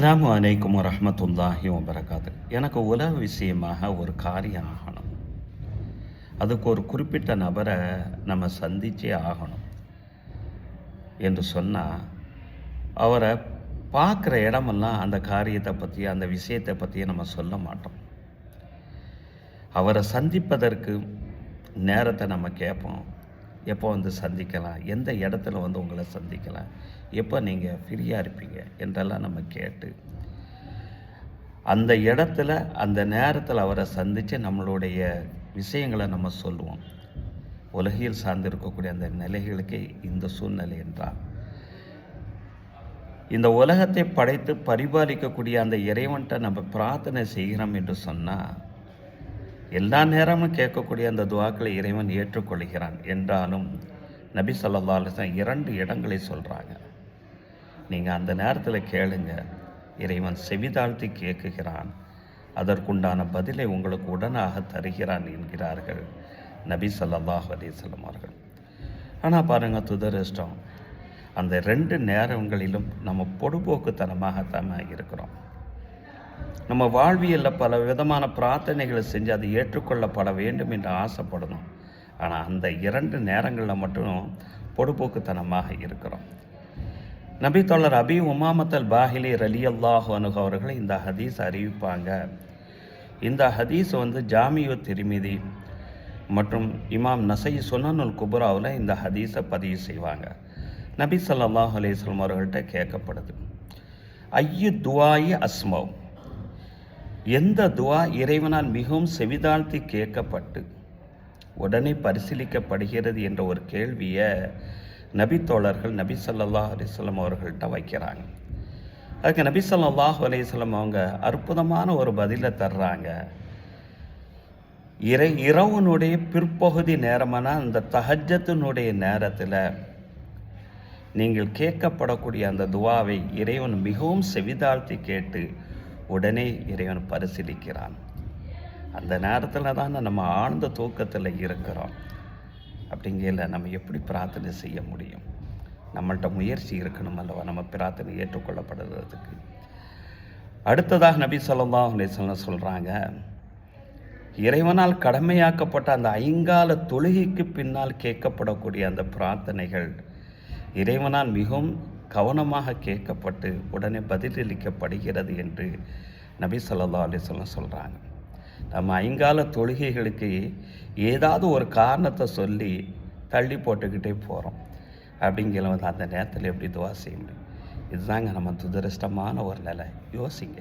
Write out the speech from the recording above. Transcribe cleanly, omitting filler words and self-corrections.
அஸ்ஸலாமு அலைக்கும் வரஹ்மத்துல்லாஹி வபரகாத்து. எனக்கு உலக விஷயமாக ஒரு காரியம் ஆகணும். அதுக்கு ஒரு குறிப்பிட்ட நபரை நம்ம சந்திச்சே ஆகணும் என்று சொன்னால், அவரை பார்க்குற இடமெல்லாம் அந்த காரியத்தை பற்றி அந்த விஷயத்தை பற்றி நம்ம சொல்ல மாட்டோம். அவரை சந்திப்பதற்கு நேரத்தை நம்ம கேட்போம். எப்போ வந்து சந்திக்கலாம், எந்த இடத்துல வந்து உங்களை சந்திக்கலாம், எப்போ நீங்கள் ஃப்ரீயாக இருப்பீங்க என்றெல்லாம் நம்ம கேட்டு அந்த இடத்துல அந்த நேரத்தில் அவரை சந்தித்து நம்மளுடைய விஷயங்களை நம்ம சொல்லுவோம். உலகில் சார்ந்திருக்கக்கூடிய அந்த நிலைகளுக்கு இந்த சூழ்நிலை என்றால், இந்த உலகத்தை படைத்து பரிபாலிக்கக்கூடிய அந்த இறைவன்கிட்ட நம்ம பிரார்த்தனை செய்கிறோம் என்று சொன்னால், எல்லா நேரமும் கேட்கக்கூடிய அந்த துவாக்களை இறைவன் ஏற்றுக்கொள்கிறான். என்றாலும் நபி ஸல்லல்லாஹு அலைஹி வஸல்லம் 2 இடங்களை சொல்கிறாங்க. நீங்கள் அந்த நேரத்தில் கேளுங்க, இறைவன் செவிதாழ்த்தி கேட்குகிறான், அதற்குண்டான பதிலை உங்களுக்கு உடனாக தருகிறான் என்கிறார்கள் நபி ஸல்லல்லாஹு அலைஹி வஸல்லம் அவர்கள். ஆனால் பாருங்கள், துரதிர்ஷ்டம், அந்த 2 நேரங்களிலும் நம்ம பொடுபோக்குத்தனமாகத்தான் இருக்கிறோம். நம்ம வாழ்வியலில் பல விதமான பிரார்த்தனைகளை செஞ்சு அது ஏற்றுக்கொள்ளப்பட வேண்டும் என்று ஆசைப்படணும். ஆனால் அந்த 2 நேரங்களில் மட்டும் பொடுபோக்குத்தனமாக இருக்கிறோம். நபி தோழர் அபி உமாமத் அல் பாஹிலி ரலியல்லாஹு அன்ஹு அவர்கள் இந்த ஹதீஸ் அறிவிப்பாங்க. இந்த ஹதீஸ் வந்து ஜாமியு திர்மிதி மற்றும் இமாம் நசை சுனனுல் குப்ராவில் இந்த ஹதீஸை பதிவு செய்வாங்க. நபி ஸல்லல்லாஹு அலைஹி வஸல்லம் அவர்கள்ட்ட கேட்கப்படுது, ஐயு துவாயி அஸ்மவ், எந்த துவா இறைவனால் மிகவும் செவிதாழ்த்தி கேட்கப்பட்டு உடனே பரிசீலிக்கப்படுகிறது என்ற ஒரு கேள்வியை நபி தோழர்கள் நபி ஸல்லல்லாஹு அலைஹி வஸல்லம் அவர்கள்ட்ட வைக்கிறாங்க. அதுக்கு நபி ஸல்லல்லாஹு அலைஹி வஸல்லம் அவங்க அற்புதமான ஒரு பதிலை தர்றாங்க. இரவுனுடைய பிற்பகுதி நேரமான அந்த தஹஜ்ஜத்தினுடைய நேரத்தில் நீங்கள் கேட்கப்படக்கூடிய அந்த துவாவை இறைவன் மிகவும் செவிதாழ்த்தி கேட்டு உடனே இறைவன் பரிசீலிக்கிறான். அந்த நேரத்தில் தான் நம்ம ஆழ்ந்த தூக்கத்தில் இருக்கிறோம். அப்படிங்கையில் நம்ம எப்படி பிரார்த்தனை செய்ய முடியும்? நம்மள்கிட்ட முயற்சி இருக்கணும் அல்லவா நம்ம பிரார்த்தனை ஏற்றுக்கொள்ளப்படுறதுக்கு. அடுத்ததாக நபி ஸல்லல்லாஹு அலைஹி வஸல்லம் சொல்கிறாங்க, இறைவனால் கடமையாக்கப்பட்ட அந்த 5 தொழுகைக்கு பின்னால் கேட்கப்படக்கூடிய அந்த பிரார்த்தனைகள் இறைவனால் மிகவும் கவனமாக கேட்கப்பட்டு உடனே பதிலளிக்கப்படுகிறது என்று நபி ஸல்லல்லாஹு அலைஹி வஸல்லம் சொல்கிறாங்க. நம்ம 5 தொழுகைகளுக்கு ஏதாவது ஒரு காரணத்தை சொல்லி தள்ளி போட்டுக்கிட்டே போகிறோம். அப்படிங்கிற அந்த நேரத்தில் எப்படி துவா செய்ய முடியும்? இதுதாங்க நம்ம துரதிர்ஷ்டமான ஒரு நிலை. யோசிங்க.